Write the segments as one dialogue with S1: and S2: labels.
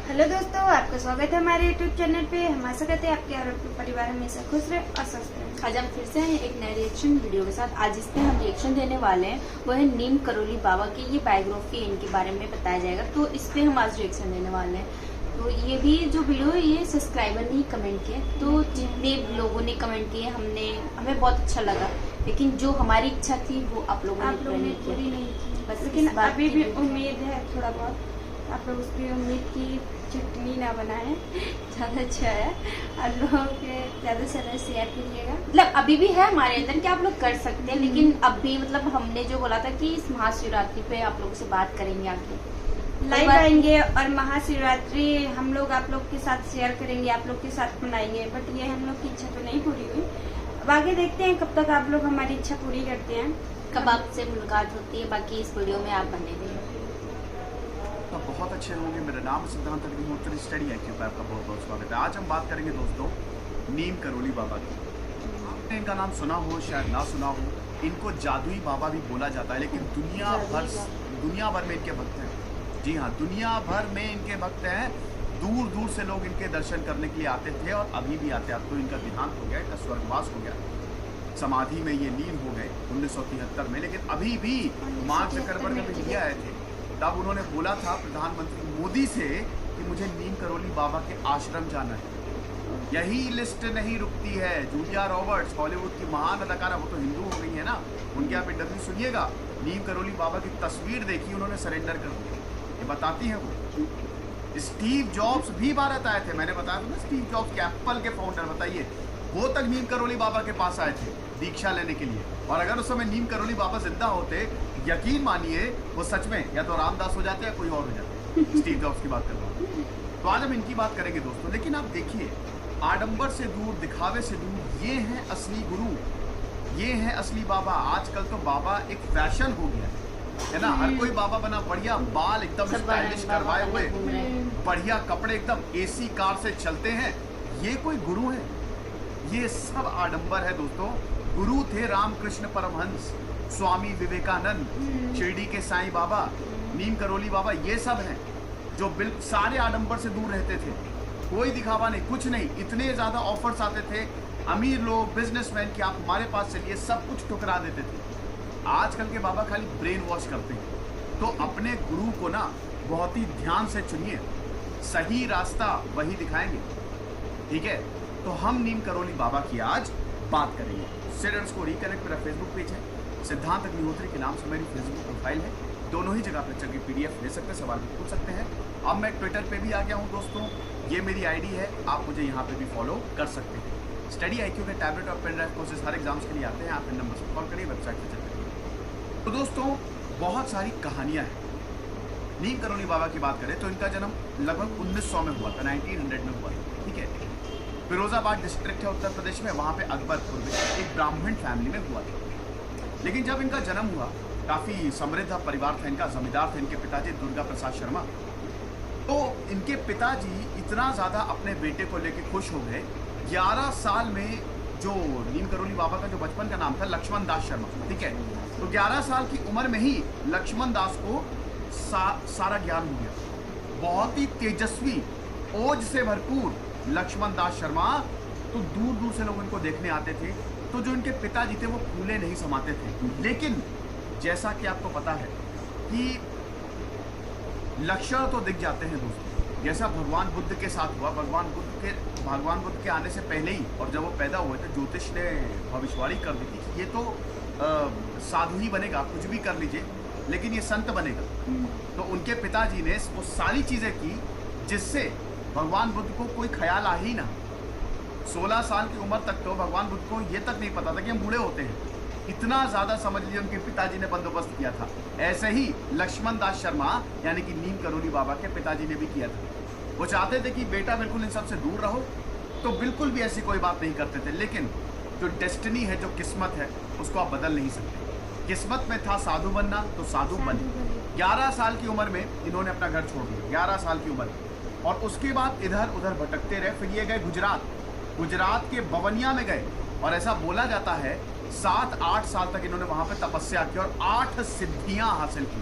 S1: Hello दोस्तों, आपका स्वागत है हमारे यूट्यूब चैनल पे। हम आशा करते हैं आपके और आपके परिवार हमेशा खुश रहे और स्वस्थ रहे।
S2: आज हम फिर से हैं एक नए रिएक्शन वीडियो के साथ। आज इसमें हम रिएक्शन देने वाले हैं वो है नीम करोली बाबा की। ये बायोग्राफी इनके बारे में बताया जाएगा, तो इस पे हम आज रिएक्शन देने वाले हैं। तो ये भी जो वीडियो है ये सब्सक्राइबर ने कमेंट किया, तो जितने लोगों ने कमेंट किए हमें बहुत अच्छा लगा, लेकिन जो हमारी इच्छा थी वो आप लोगों ने पूरी नहीं की। बस
S1: लेकिन अभी भी उम्मीद है थोड़ा बहुत आप लोग उसकी उम्मीद की चटनी ना बनाए, ज़्यादा अच्छा है और लोगों के ज़्यादा से ज़्यादा शेयर कीजिएगा।
S2: मतलब अभी भी है हमारे अंदर कि आप लोग कर सकते हैं, लेकिन अभी मतलब हमने जो बोला था कि इस महाशिवरात्रि पे आप लोगों से बात करेंगे, आगे
S1: लाइव आएंगे और महाशिवरात्रि हम लोग आप लोग के साथ शेयर करेंगे, आप लोग के साथ मनाएंगे। बट ये हम लोग की इच्छा तो नहीं पूरी हुई। अब आगे देखते हैं कब तक आप लोग हमारी इच्छा पूरी करते हैं,
S2: कब आपसे मुलाकात होती है। बाकी इस वीडियो में आप बने रहिए।
S3: तो बहुत अच्छे होंगे। मेरा नाम सिद्धांत अग्निहोत्री, स्टडी एक्टिव पे आपका बहुत बहुत स्वागत है। आज हम बात करेंगे दोस्तों नीम करोली बाबा की। आपने इनका नाम सुना हो, शायद ना सुना हो। इनको जादुई बाबा भी बोला जाता है, लेकिन दुनिया भर में इनके भक्त हैं। जी हाँ, दुनिया भर में इनके भक्त हैं। दूर दूर से लोग इनके दर्शन करने के लिए आते थे और अभी भी आते हैं। अब तो इनका देहांत हो गया, इनका स्वर्गवास हो गया, समाधि में ये लीन हो गए 1973 में। लेकिन अभी भी मार्क जकरबर्ग में इंडिया आए थे, तब उन्होंने बोला था प्रधानमंत्री मोदी से कि मुझे नीम करोली बाबा के आश्रम जाना है। यही लिस्ट नहीं रुकती है। जूलिया रॉबर्ट्स, हॉलीवुड की महान अदाकारा, वो तो हिंदू हो गई है ना, उनके आप इंटरव्यू सुनिएगा। नीम करोली बाबा की तस्वीर देखी, उन्होंने सरेंडर कर दिया। ये बताती हैं वो। स्टीव जॉब्स भी भारत आए थे, मैंने बताया था ना, स्टीव जॉब्स के एप्पल के फाउंडर, बताइए, वो तक नीम करोली बाबा के पास आए थे दीक्षा लेने के लिए। और अगर उस समय नीम करोली बाबा जिंदा होते, यकीन मानिए वो सच में या तो रामदास हो जाते या कोई और हो जाते। स्टीव जॉब्स की बात कर रहा हूँ। तो आज हम इनकी बात करेंगे दोस्तों। लेकिन आप देखिए, आडंबर से दूर, दिखावे से दूर, ये हैं असली गुरु, ये हैं असली बाबा। आजकल तो बाबा एक फैशन हो गया है ना। हर कोई बाबा बना, बढ़िया बाल एकदम स्टाइलिश करवाए हुए, बढ़िया कपड़े, एकदम एसी कार से चलते हैं। ये कोई गुरु है? ये सब आडंबर है दोस्तों। गुरु थे रामकृष्ण परमहंस, स्वामी विवेकानंद, शिरडी के साईं बाबा, नीम करोली बाबा, ये सब हैं जो बिल्कुल सारे आडंबर से दूर रहते थे। कोई दिखावा नहीं, कुछ नहीं। इतने ज़्यादा ऑफर्स आते थे अमीर लोग, बिजनेसमैन, कि आप हमारे पास चलिए, सब कुछ ठुकरा देते थे। आजकल के बाबा खाली ब्रेन वॉश करते हैं। तो अपने गुरु को ना बहुत ही ध्यान से चुनिए, सही रास्ता वही दिखाएंगे, ठीक है। तो हम नीम करोली बाबा की आज बात करेंगे। स्टूडेंट्स को रिकनेक्ट, मेरा फेसबुक पेज है, सिद्धांत अग्निहोत्री के नाम से मेरी फेसबुक प्रोफाइल है। दोनों ही जगह पर चल के PDF ले सकते हैं, सवाल भी पूछ सकते हैं। अब मैं ट्विटर पे भी आ गया हूँ दोस्तों, ये मेरी ID है, आप मुझे यहाँ पे भी फॉलो कर सकते हैं। स्टडी IQ के टैबलेट और पेन ड्राइव कोर्सेज हर एग्जाम्स के लिए आते हैं। आप इन नंबर से कॉल करिए, वेबसाइट पर चल करिए। तो दोस्तों बहुत सारी कहानियाँ हैं। नीम करोली बाबा की बात करें तो इनका जन्म लगभग 1900 में हुआ था, 1900 में हुआ था, ठीक है। फिरोजाबाद डिस्ट्रिक्ट है उत्तर प्रदेश में, वहाँ पे अकबरपुर में एक ब्राह्मण फैमिली में हुआ था। लेकिन जब इनका जन्म हुआ, काफ़ी समृद्ध परिवार था इनका, जमींदार थे इनके पिताजी दुर्गा प्रसाद शर्मा। तो इनके पिताजी इतना ज़्यादा अपने बेटे को लेकर खुश हो गए। 11 साल में जो नीम करोली बाबा का जो बचपन का नाम था लक्ष्मण दास शर्मा, ठीक है। तो 11 साल की उम्र में ही लक्ष्मण दास को सारा ज्ञान हो गया। बहुत ही तेजस्वी, ओज से भरपूर लक्ष्मण दास शर्मा। तो दूर दूर से लोग इनको देखने आते थे। तो जो इनके पिताजी थे वो फूले नहीं समाते थे। लेकिन जैसा कि आपको पता है कि लक्षण तो दिख जाते हैं दोस्तों, जैसा भगवान बुद्ध के साथ हुआ। भगवान बुद्ध के आने से पहले ही, और जब वो पैदा हुए थे, ज्योतिष ने भविष्यवाणी कर दी थी कि ये तो साधु ही बनेगा, कुछ भी कर लीजिए, लेकिन ये संत बनेगा। तो उनके पिताजी ने वो सारी चीज़ें की जिससे भगवान बुद्ध को कोई ख्याल आ ही ना। 16 साल की उम्र तक तो भगवान बुद्ध को ये तक नहीं पता था कि हम बूढ़े होते हैं। इतना ज़्यादा समझ लीजिए उनके पिताजी ने बंदोबस्त किया था। ऐसे ही लक्ष्मण दास शर्मा यानी कि नीम करोली बाबा के पिताजी ने भी किया था। वो चाहते थे कि बेटा बिल्कुल इन सबसे दूर रहो, तो बिल्कुल भी ऐसी कोई बात नहीं करते थे। लेकिन जो डेस्टिनी है, जो किस्मत है, उसको आप बदल नहीं सकते। किस्मत में था साधु बनना, तो साधु बने। 11 साल की उम्र में इन्होंने अपना घर छोड़ दिया, 11 साल की उम्र। और उसके बाद इधर उधर भटकते रहे। फिर ये गए गुजरात के बवनिया में गए। और ऐसा बोला जाता है 7-8 साल तक इन्होंने वहाँ पे तपस्या की और 8 सिद्धियाँ हासिल की।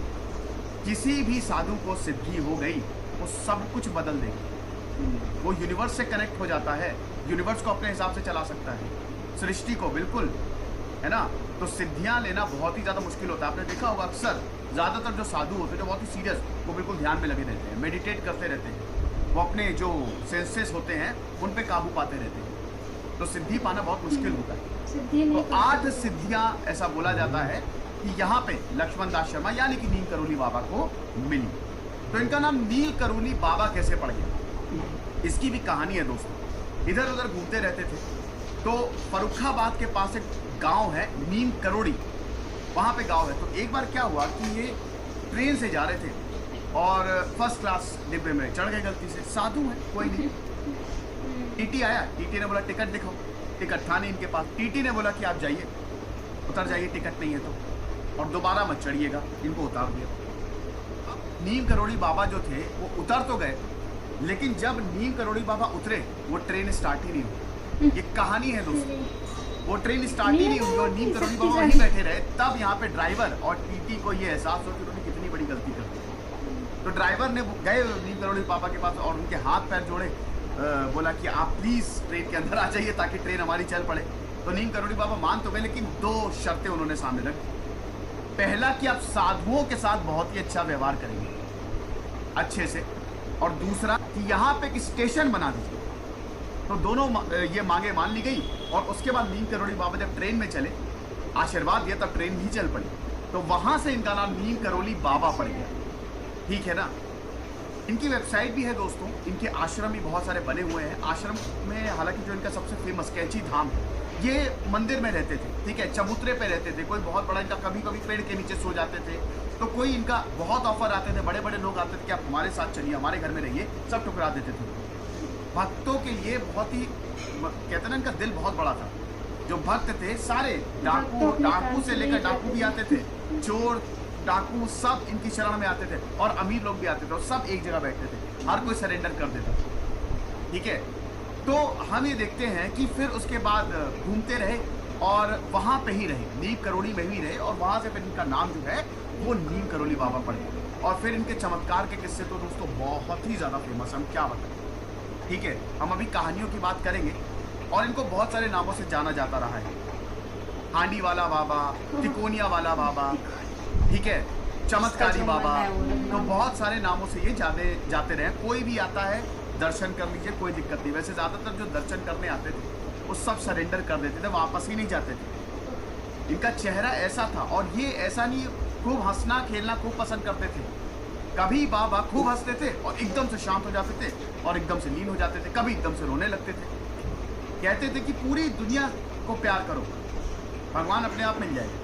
S3: किसी भी साधु को सिद्धि हो गई वो सब कुछ बदल देगी। वो यूनिवर्स से कनेक्ट हो जाता है, यूनिवर्स को अपने हिसाब से चला सकता है, सृष्टि को, बिल्कुल, है ना। तो सिद्धियां लेना बहुत ही ज़्यादा मुश्किल होता है। आपने देखा होगा अक्सर ज़्यादातर जो साधु होते हैं, जो बहुत ही सीरियस, वो बिल्कुल ध्यान में लगे रहते हैं, मेडिटेट करते रहते हैं, वो अपने जो सेंसेस होते हैं उन पे काबू पाते रहते हैं। तो सिद्धि पाना बहुत मुश्किल होता है।
S1: सिद्धि नहीं
S3: तो 8 सिद्धियां ऐसा बोला जाता है कि यहाँ पे लक्ष्मण दास शर्मा यानी कि नीम करोली बाबा को मिली। तो इनका नाम नील करोली बाबा कैसे पड़ गया, इसकी भी कहानी है दोस्तों। इधर उधर घूमते रहते थे तो फर्रुखाबाद के पास एक गांव है नीम करोड़ी, वहाँ पे गांव है। तो एक बार क्या हुआ कि ये ट्रेन से जा रहे थे और फर्स्ट क्लास डिब्बे में चढ़ गए गलती से। साधु है, कोई नहीं। टीटी आया, टीटी ने बोला टिकट दिखाओ, टिकट था नहीं इनके पास। टीटी ने बोला कि आप जाइए, उतर जाइए, टिकट नहीं है तो, और दोबारा मत चढ़िएगा। इनको उतार दिया। नीम करोड़ी बाबा जो थे वो उतर तो गए, लेकिन जब नीम करोड़ी बाबा उतरे वो ट्रेन स्टार्ट ही नहीं हुई। ये कहानी है दोस्तों, वो ट्रेन स्टार्ट ही नहीं हुई और नीम करोड़ी बाबा वहीं बैठे रहे। तब यहाँ पे ड्राइवर और टीटी को ये एहसास हो कि उन्होंने कितनी बड़ी गलती कर दी। तो ड्राइवर ने गए नीम करोड़ी बाबा के पास और उनके हाथ पैर जोड़े, बोला कि आप प्लीज ट्रेन के अंदर आ जाइए ताकि ट्रेन हमारी चल पड़े। तो नीम करोड़ी बाबा मान तो गए, लेकिन 2 शर्तें उन्होंने सामने रखी। पहला कि आप साधुओं के साथ बहुत ही अच्छा व्यवहार करेंगे, अच्छे से, और दूसरा कि यहाँ पे एक स्टेशन बना दीजिए। तो दोनों ये मांगे मान ली गई और उसके बाद नीम करोड़ी बाबा जब ट्रेन में चले, आशीर्वाद दिया, तब ट्रेन ही चल पड़ी। तो वहां से इनका नाम नीम करोली बाबा पड़ गया, ठीक है ना। इनकी वेबसाइट भी है दोस्तों, इनके आश्रम भी बहुत सारे बने हुए हैं। आश्रम में हालांकि जो इनका सबसे फेमस कैंची धाम है, ये मंदिर में रहते थे, ठीक है, चबूतरे पे रहते थे। कोई बहुत बड़ा, इनका कभी कभी पेड़ के नीचे सो जाते थे। तो कोई इनका बहुत ऑफर आते थे, बड़े बड़े लोग आते थे कि आप हमारे साथ चलिए, हमारे घर में रहिए, सब ठुकरा देते थे। भक्तों के लिए बहुत ही, कहते हैं ना, इनका दिल बहुत बड़ा था। जो भक्त थे सारे, डाकू से लेकर डाकू भी आते थे, चोर डाकू सब इनकी शरण में आते थे, और अमीर लोग भी आते थे, और सब एक जगह बैठते थे, हर कोई सरेंडर कर देता था, ठीक है। तो हम ये देखते हैं कि फिर उसके बाद घूमते रहे और वहाँ पे ही रहे, नीम करोली में ही रहे, और वहाँ से फिर इनका नाम जो है वो नीम करोली बाबा पड़ गया। और फिर इनके चमत्कार के किस्से तो दोस्तों बहुत ही ज़्यादा फेमस, हम क्या बताएं, ठीक है। हम अभी कहानियों की बात करेंगे, और इनको बहुत सारे नामों से जाना जाता रहा है। हांडी वाला बाबा, तिकोनिया वाला बाबा, ठीक है, चमत्कारी बाबा, तो बहुत सारे नामों से ये जाते रहे। कोई भी आता है दर्शन कर लीजिए, कोई दिक्कत नहीं। वैसे ज़्यादातर जो दर्शन करने आते थे वो सब सरेंडर कर देते थे, वापस ही नहीं जाते थे। इनका चेहरा ऐसा था, और ये ऐसा नहीं, खूब हंसना खेलना खूब पसंद करते थे। कभी बाबा खूब हंसते थे और एकदम से शांत हो जाते थे, और एकदम से लीन हो जाते थे, कभी एकदम से रोने लगते थे। कहते थे कि पूरी दुनिया को प्यार करो, भगवान अपने आप मिल जाएगा।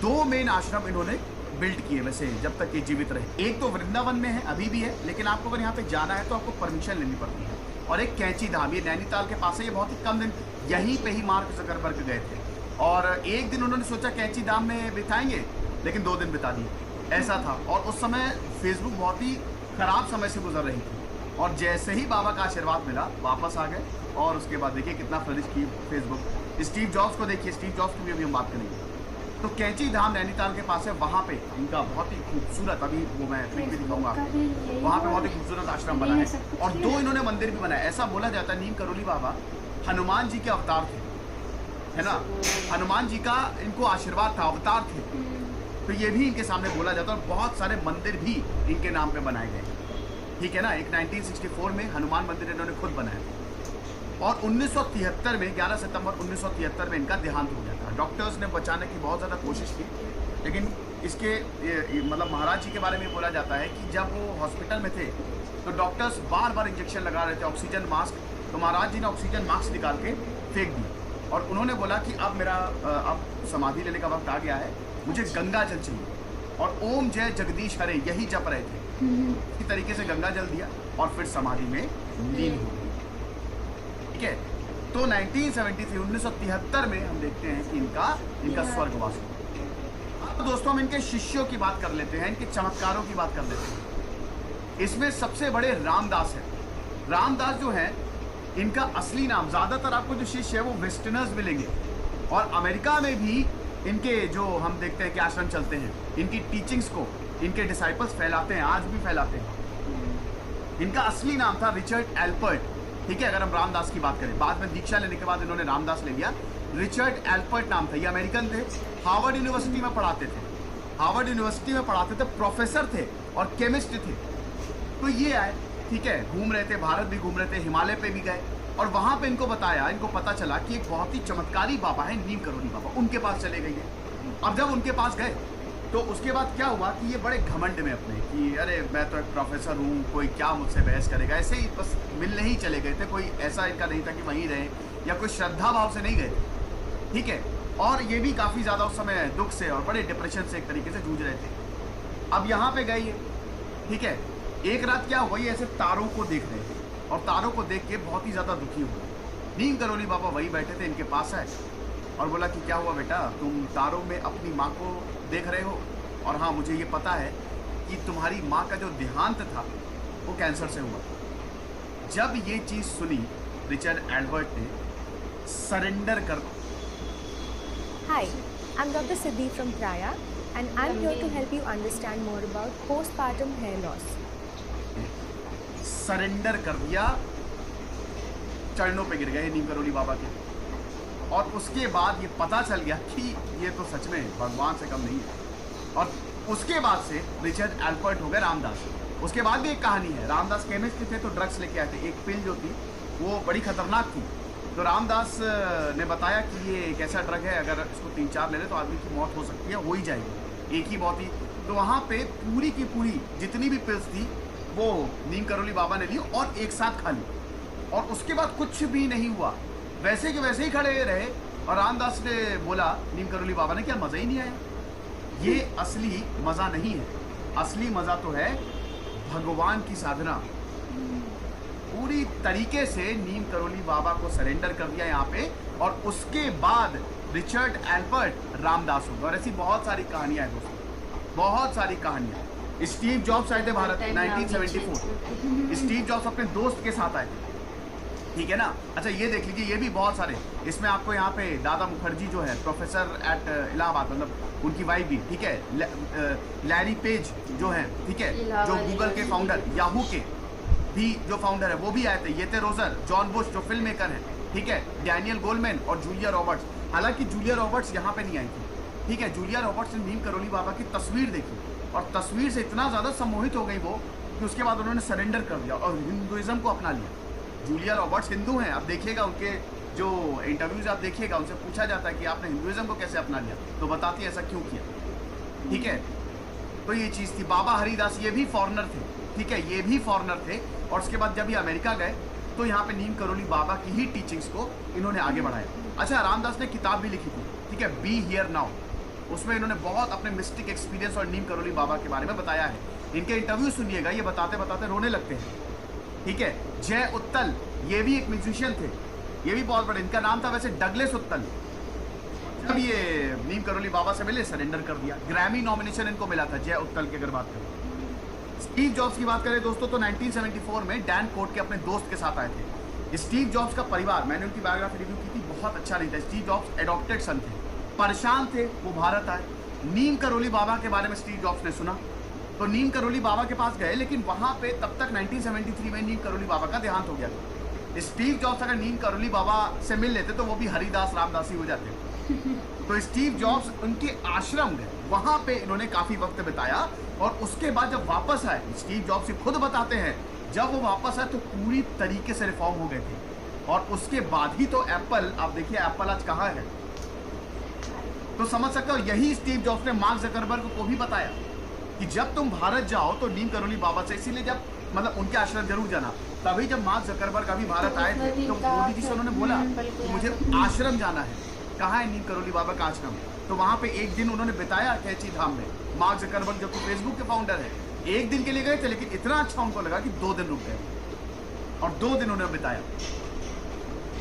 S3: 2 मेन आश्रम इन्होंने बिल्ड किए वैसे जब तक ये जीवित रहे। एक तो वृंदावन में है, अभी भी है, लेकिन आपको अगर यहाँ पे जाना है तो आपको परमिशन लेनी पड़ती है। और एक कैंची धाम, ये नैनीताल के पास है। ये बहुत ही कम दिन यहीं पे ही मार्क ज़करबर्ग गए थे, और एक दिन उन्होंने सोचा कैंची धाम में बिताएंगे, लेकिन 2 दिन बिता दिए, ऐसा था। और उस समय फेसबुक बहुत ही खराब समय से गुजर रही थी, और जैसे ही बाबा का आशीर्वाद मिला वापस आ गए। और उसके बाद देखिए कितना फ्लरिश की फेसबुक। स्टीव जॉब्स को देखिए, स्टीव जॉब्स की भी अभी हम बात करेंगे। तो कैंची धाम नैनीताल के पास है, वहाँ पे इनका बहुत ही खूबसूरत, अभी वो मैं पिक भी दिखाऊंगा आपको, वहाँ पे बहुत ही खूबसूरत आश्रम बना है। और 2 इन्होंने मंदिर भी बनाए। ऐसा बोला जाता है नीम करोली बाबा हनुमान जी के अवतार थे, है ना। हनुमान जी का इनको आशीर्वाद था, अवतार थे। तो ये भी इनके सामने बोला जाता है, और बहुत सारे मंदिर भी इनके नाम पे बनाए गए, ठीक है ना। एक 1964 में हनुमान मंदिर इन्होंने खुद बनाया, और 1973 में 11 सितंबर 1973 में इनका देहांत हो गया था। डॉक्टर्स ने बचाने की बहुत ज़्यादा कोशिश की, लेकिन इसके मतलब महाराज जी के बारे में बोला जाता है कि जब वो हॉस्पिटल में थे तो डॉक्टर्स बार बार इंजेक्शन लगा रहे थे, ऑक्सीजन मास्क। तो महाराज जी ने ऑक्सीजन मास्क निकाल के फेंक दी, और उन्होंने बोला कि अब मेरा अब समाधि लेने का वक्त आ गया है, मुझे गंगा जल चाहिए। और ओम जय जगदीश हरे यही जप रहे थे। इसी तरीके से गंगा जल दिया और फिर समाधि में लीन हो गए, ठीक है। तो 1973 में हम देखते हैं कि इनका स्वर्गवास हुआ। अब दोस्तों हम इनके शिष्यों की बात कर लेते हैं, इनके चमत्कारों की बात कर लेते हैं। इसमें सबसे बड़े रामदास है। रामदास जो है इनका असली नाम, ज़्यादातर आपको जो शिष्य है वो वेस्टर्नर्स मिलेंगे, और अमेरिका में भी इनके जो हम देखते हैं कि आश्रम चलते हैं, इनकी टीचिंग्स को इनके डिसाइपल्स फैलाते हैं, आज भी फैलाते हैं। इनका असली नाम था रिचर्ड एल्पर्ट, ठीक है, अगर हम रामदास की बात करें। बाद में दीक्षा लेने के बाद इन्होंने रामदास ले लिया। रिचर्ड एल्पर्ट नाम था, ये अमेरिकन थे, हार्वर्ड यूनिवर्सिटी में पढ़ाते थे, हार्वर्ड यूनिवर्सिटी में पढ़ाते थे, प्रोफेसर थे और केमिस्ट थे। तो ये आए, ठीक है, घूम रहे थे, भारत भी घूम रहे थे, हिमालय पे भी गए और वहां पे इनको बताया, इनको पता चला कि एक बहुत ही चमत्कारी बाबा है नीम करोली बाबा, उनके पास चले गए। अब जब उनके पास गए तो उसके बाद क्या हुआ कि ये बड़े घमंड में अपने कि अरे मैं तो एक प्रोफेसर हूँ, कोई क्या मुझसे बहस करेगा, ऐसे ही बस मिलने ही चले गए थे। कोई ऐसा इनका नहीं था कि वहीं रहे या कोई श्रद्धा भाव से नहीं गए थे, ठीक है। और ये भी काफ़ी ज़्यादा उस समय दुख से और बड़े डिप्रेशन से एक तरीके से जूझ रहे थे। अब यहाँ पे गए, ठीक है, एक रात क्या हुआ, ये ऐसे तारों को देख रहे थे और तारों को देख के बहुत ही ज़्यादा दुखी हुआ। नीम करोली बाबा वही बैठे थे, इनके पास आए और बोला कि क्या हुआ बेटा, तुम तारों में अपनी माँ को देख रहे हो और हाँ मुझे ये पता है कि तुम्हारी माँ का जो देहांत था वो कैंसर से हुआ। जब ये चीज़ सुनी रिचर्ड एल्बर्ट ने सरेंडर कर।
S4: Hi, I'm Dr. Siddhi from Praya and I'm here to help you understand more about postpartum hair loss.
S3: Surrender कर दिया, चरणों पे गिर गए नीम करोली बाबा के। और उसके बाद ये पता चल गया कि ये तो सच में भगवान से कम नहीं है। और उसके बाद से रिचर्ड एल्बर्ट हो गए रामदास। उसके बाद भी एक कहानी है, रामदास केमिस्ट थे तो ड्रग्स लेके आए थे, एक पिल जो थी वो बड़ी खतरनाक थी। तो रामदास ने बताया कि ये एक ऐसा ड्रग है, अगर इसको 3-4 ले ले तो आदमी की मौत हो सकती है, हो ही जाएगी, एक ही मौत ही। तो वहाँ पे पूरी की पूरी जितनी भी पिल्स थी वो नीम करोली बाबा ने ली और एक साथ खा ली और उसके बाद कुछ भी नहीं हुआ, वैसे के वैसे ही खड़े रहे। और रामदास ने बोला नीम करोली बाबा ने, क्या मज़ा ही नहीं आया? ये असली मज़ा नहीं है, असली मज़ा तो है भगवान की साधना। पूरी तरीके से नीम करोली बाबा को सरेंडर कर दिया यहाँ पे और उसके बाद रिचर्ड एल्बर्ट रामदास हो गए। और ऐसी बहुत सारी कहानियाँ हैं दोस्तों, बहुत सारी कहानियाँ। स्टीव जॉब्स आए थे भारत 1974, स्टीव जॉब्स अपने दोस्त के साथ आए थे, ठीक है ना। अच्छा ये देख लीजिए, ये भी बहुत सारे, इसमें आपको यहाँ पे दादा मुखर्जी जो है प्रोफेसर एट इलाहाबाद, मतलब उनकी वाइफ भी, ठीक है, लैरी पेज जो है, ठीक है, जो गूगल के फाउंडर, याहू के भी जो फाउंडर है वो भी आए थे। ये थे रोजर, जॉन बुश जो फिल्म मेकर है, ठीक है, डैनियल गोलमैन और जूलिया रॉबर्ट्स। हालांकि जूलिया रॉबर्ट्स यहाँ पे नहीं आई थी, ठीक है। जूलिया रॉबर्ट्स ने नीम करोली बाबा की तस्वीर देखी और तस्वीर से इतना ज़्यादा सम्मोहित हो गई वो कि उसके बाद उन्होंने सरेंडर कर दिया और हिंदुइज्म को अपना लिया। जूलिया रॉबर्ट्स हिंदू हैं, आप देखिएगा उनके जो इंटरव्यूज आप देखिएगा, उनसे पूछा जाता है कि आपने हिंदुइज्म को कैसे अपना लिया, तो बताती है ऐसा क्यों किया, ठीक है। तो ये चीज़ थी। बाबा हरिदास ये भी फॉरेनर थे, ठीक है, ये भी फॉरेनर थे। और उसके बाद जब ये अमेरिका गए तो यहाँ पे नीम करोली बाबा की ही टीचिंग्स को इन्होंने आगे बढ़ाया। अच्छा, रामदास ने किताब भी लिखी थी, ठीक है, बी हियर नाउ। उसमें इन्होंने बहुत अपने मिस्टिक एक्सपीरियंस और नीम करोली बाबा के बारे में बताया है। इनके इंटरव्यू सुनिएगा, ये बताते बताते रोने लगते हैं, ठीक है। जय उत्तल ये भी एक म्यूजिशियन थे, ये भी बहुत बड़े, इनका नाम था वैसे डगलेस उत्तल। जब ये नीम करोली बाबा से मिले सरेंडर कर दिया। ग्रैमी नॉमिनेशन इनको मिला था जय उत्तल की अगर बात करें। स्टीव जॉब्स की बात करें दोस्तों तो 1974 में डैन कोट के अपने दोस्त के साथ आए थे। स्टीव जॉब्स का परिवार, मैंने उनकी बायोग्राफी रिव्यू की थी, बहुत अच्छा नहीं था। स्टीव जॉब्स एडॉप्टेड सन थे, परेशान थे, वो भारत आए। नीम करोली बाबा के बारे में स्टीव जॉब्स ने सुना तो नीम करोली बाबा के पास गए, लेकिन वहां पे तब तक 1973 में नीम करोली बाबा का देहांत हो गया था। स्टीव जॉब्स अगर नीम करोली बाबा से मिल लेते तो वो भी हरिदास रामदासी हो जाते। तो स्टीव जॉब्स उनके आश्रम गए, वहां पे इन्होंने काफी वक्त बिताया और उसके बाद जब वापस आए, स्टीव जॉब्स ही खुद बताते हैं, जब वो वापस आए तो पूरी तरीके से रिफॉर्म हो गए थे। और उसके बाद ही तो एप्पल, आप देखिए एप्पल आज कहाँ है, तो समझ सकते हो। यही स्टीव जॉब्स ने मार्क जकरबर्ग को भी बताया कि जब तुम भारत जाओ तो नीम करोली बाबा से, इसीलिए जब मतलब उनके आश्रम जरूर जाना। तभी जब मार्क जकरबर्ग अभी भारत आए थे तो मोदी जी से उन्होंने बोला कि मुझे आश्रम जाना है। कहाँ है नीम करोली बाबा का आश्रम? तो वहाँ पे एक दिन उन्होंने बिताया कैची धाम में। मार्क जकरबर्ग जो कि फेसबुक के फाउंडर है, एक दिन के लिए गए थे, लेकिन इतना अच्छा उनको लगा कि 2 दिन रुक गए और 2 दिन उन्होंने बिताया।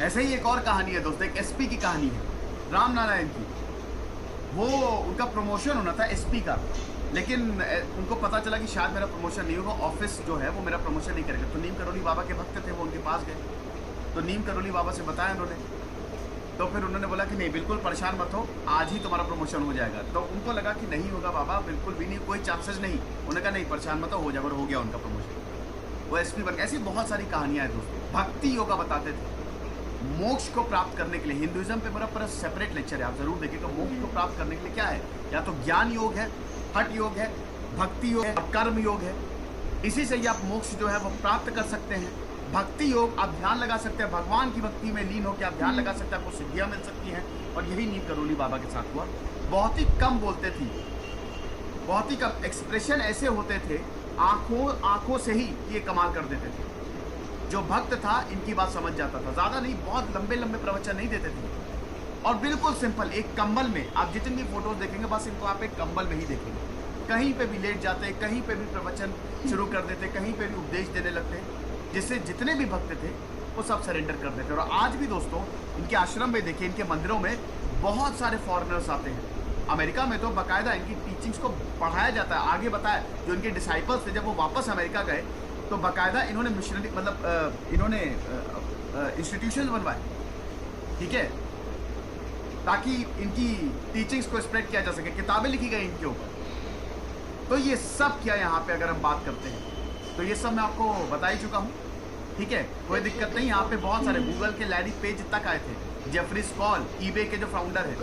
S3: ऐसे ही एक और कहानी है दोस्तों, एक एसपी की कहानी है, राम नारायण की। वो उनका प्रमोशन होना था एसपी का, लेकिन उनको पता चला कि शायद मेरा प्रमोशन नहीं होगा, ऑफिस जो है वो मेरा प्रमोशन नहीं करेगा। तो नीम करोली बाबा के भक्त थे, वो उनके पास गए तो नीम करोली बाबा से बताया उन्होंने तो फिर उन्होंने बोला कि नहीं बिल्कुल परेशान मत हो, आज ही तुम्हारा प्रमोशन हो जाएगा। तो उनको लगा कि नहीं होगा बाबा, बिल्कुल भी नहीं, कोई चांसेस नहीं। उन्होंने कहा नहीं परेशान मत हो जाएगा, और हो गया उनका प्रमोशन। वो एसपी बन गए। ऐसी बहुत सारी कहानियां हैं दोस्तों। भक्ति योगा बताते थे, मोक्ष को प्राप्त करने के लिए। हिंदुइज्म पे मेरा पूरा सेपरेट लेक्चर है, आप जरूर देखिए। तो मोक्ष को प्राप्त करने के लिए क्या है, या तो ज्ञान योग है, हठ योग है, भक्ति योग है, कर्म योग है। इसी से ही आप मोक्ष जो है वो प्राप्त कर सकते हैं। भक्ति योग आप ध्यान लगा सकते हैं, भगवान की भक्ति में लीन होकर आप ध्यान लगा सकते हैं, आपको सिद्धियां मिल सकती हैं। और यही नीम करोली बाबा के साथ हुआ। बहुत ही कम बोलते थे, बहुत ही कम, एक्सप्रेशन ऐसे होते थे, आंखों से ही ये कमाल कर देते थे। जो भक्त था इनकी बात समझ जाता था, ज्यादा नहीं, बहुत लंबे लंबे प्रवचन नहीं देते थे। और बिल्कुल सिंपल, एक कंबल में आप जितनी भी फोटोज देखेंगे बस इनको आप एक कंबल में ही देखेंगे। कहीं पे भी लेट जाते, कहीं पे भी प्रवचन शुरू कर देते, कहीं पे भी उपदेश देने लगते, जिससे जितने भी भक्त थे वो सब सरेंडर कर देते। और आज भी दोस्तों इनके आश्रम में देखिए, इनके मंदिरों में बहुत सारे फॉरेनर्स आते हैं। अमेरिका में तो बाकायदा इनकी टीचिंग्स को पढ़ाया जाता है। आगे बताया, जो इनके डिसाइपल्स थे जब वो वापस अमेरिका गए तो बाकायदा इन्होंने मिशनरी मतलब इन्होंने इंस्टीट्यूशन बनवाए, ठीक है, ताकि इनकी टीचिंग्स को स्प्रेड किया जा सके। किताबें लिखी गई इनके ऊपर। तो ये सब क्या यहाँ पे अगर हम बात करते हैं तो ये सब मैं आपको बता ही चुका हूँ, ठीक है, कोई दिक्कत नहीं। यहाँ पे बहुत सारे गूगल के लैंडिंग पेज तक आए थे, जेफरी स्कॉल, ईबे के जो फाउंडर है,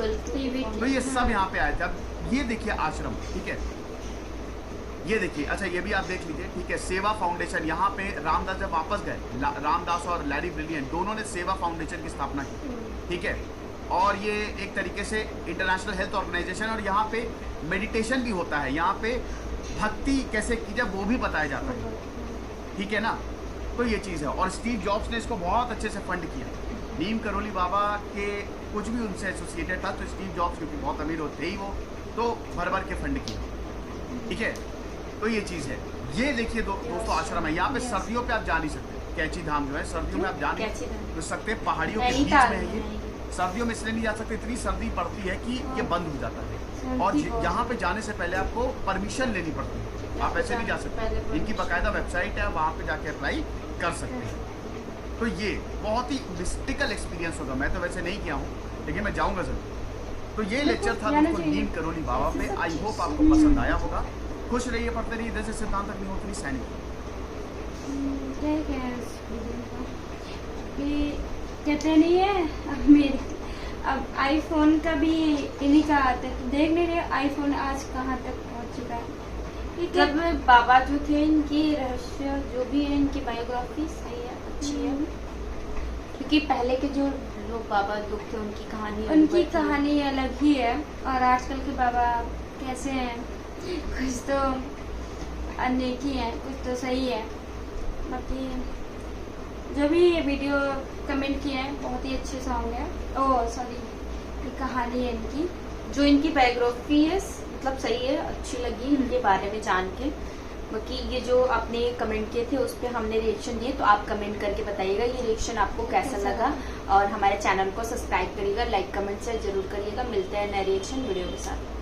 S3: तो ये सब यहाँ पे आए थे। अब ये देखिए आश्रम, ठीक है, ये देखिए, अच्छा ये भी आप देख लीजिए, ठीक है। सेवा फाउंडेशन, यहाँ पे रामदास जब वापस गए, रामदास और लैरी ब्रिलियंट दोनों ने सेवा फाउंडेशन की स्थापना की, ठीक है। और ये एक तरीके से इंटरनेशनल हेल्थ ऑर्गेनाइजेशन, और यहाँ पे मेडिटेशन भी होता है, यहाँ पे भक्ति कैसे की जाए वो भी बताया जाता है, ठीक है ना। तो ये चीज़ है। और स्टीव जॉब्स ने इसको बहुत अच्छे से फंड किया। नीम करोली बाबा के कुछ भी उनसे एसोसिएटेड था तो स्टीव जॉब्स, क्योंकि बहुत अमीर होते ही वो, तो भर भर के फंड किया, ठीक है। तो ये चीज़ है। ये देखिए दोस्तों आश्रम है। यहाँ पे सर्दियों पे आप जा नहीं सकते। कैची धाम जो है सर्दियों में आप जा नहीं सकते, पहाड़ियों के बीच में है ये। सर्दियों में इसलिए नहीं जा सकते, इतनी सर्दी पड़ती है कि ये बंद हो जाता है। और यहाँ पे जाने से पहले आपको परमिशन लेनी पड़ती है, आप ऐसे नहीं जा सकते। इनकी बाकायदा वेबसाइट है, वहाँ पे जाके अप्लाई कर सकते हैं। तो ये बहुत ही मिस्टिकल एक्सपीरियंस होगा। मैं तो वैसे नहीं किया हूँ, लेकिन मैं जाऊँगा जरूर। तो ये लेक्चर था दोस्तों नीम करोली बाबा पे। आई होप आपको पसंद आया होगा। खुश रहिए, पढ़ते रहिए। इधर से सिद्धांत अग्निहोत्री सैनिक।
S1: कहते नहीं है अब आईफोन का भी इन्हीं का आता है, तो देख नहीं रहे आईफोन आज कहाँ तक पहुँच चुका है।
S2: मतलब बाबा जो थे, इनकी रहस्य जो भी है, इनकी बायोग्राफी सही है, अच्छी है। क्योंकि पहले के जो लोग बाबा लोग थे उनकी कहानी
S1: अलग ही है। और आजकल के बाबा कैसे हैं, कुछ तो अनेकी है, कुछ तो सही है। बाकी जो भी ये वीडियो कमेंट किया है बहुत ही अच्छे सॉन्ग है। ओह सॉरी, कहानी है इनकी,
S2: जो इनकी बायोग्राफी है मतलब सही है, अच्छी लगी इनके बारे में जान के। बाकी ये जो आपने कमेंट किए थे उस पर हमने रिएक्शन दिए, तो आप कमेंट करके बताइएगा ये रिएक्शन आपको कैसा लगा। और हमारे चैनल को सब्सक्राइब करिएगा, लाइक कमेंट शेयर जरूर करिएगा। मिलते हैं नए रिएक्शन वीडियो के साथ।